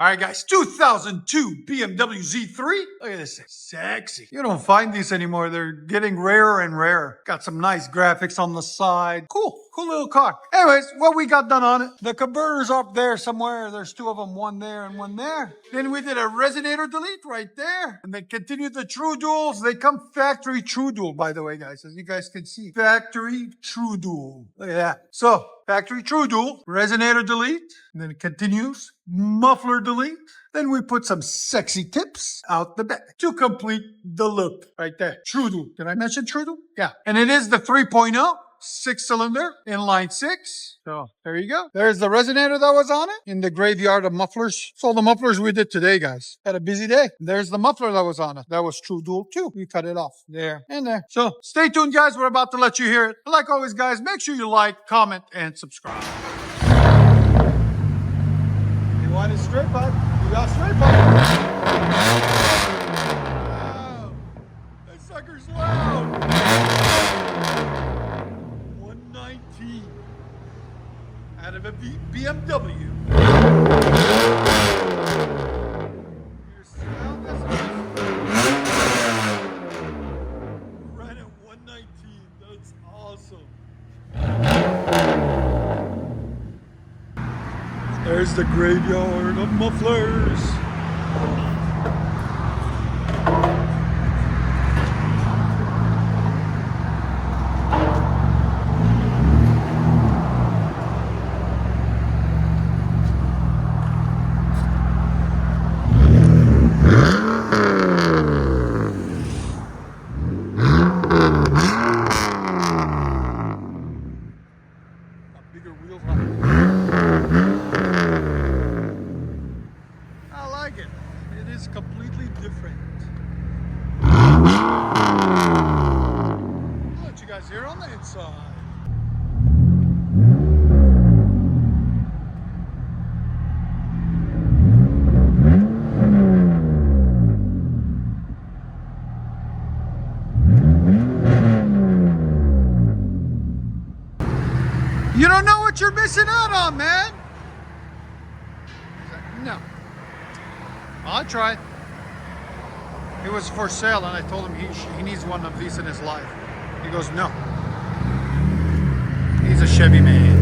All right, guys, 2002 BMW Z3. Look at this thing. Sexy. You don't find these anymore. They're getting rarer and rarer. Got some nice graphics on the side. Cool little car. Anyways, what we got done on it. The converter's up there somewhere. There's two of them, one there and one there. Then we did a resonator delete right there. And then continued the true duals. They come factory true dual, by the way, guys, as you guys can see. Factory true dual. Look at that. So, factory true dual, resonator delete, and then it continues, muffler delete. Then we put some sexy tips out the back to complete the look right there. True dual. Did I mention true dual? Yeah. And it is the 3.0. 6-cylinder, inline 6. So there you go. There's the resonator that was on it in the graveyard of mufflers. So the mufflers we did today, guys. Had a busy day. There's the muffler that was on it. That was true dual too. We cut it off there and there. So stay tuned, guys. We're about to let you hear it. Like always, guys, make sure you like, comment, and subscribe. You want it straight pipe? You got straight pipe. Wow. That sucker's loud. 119 out of a BMW. Your sound is right at 119. That's awesome. There's the graveyard of mufflers. Bigger wheels on it. I like it. It is completely different. I'll let you guys hear on the inside. You don't know what you're missing out on, man. No. I'll try it. It was for sale, and I told him he needs one of these in his life. He goes, no. He's a Chevy man.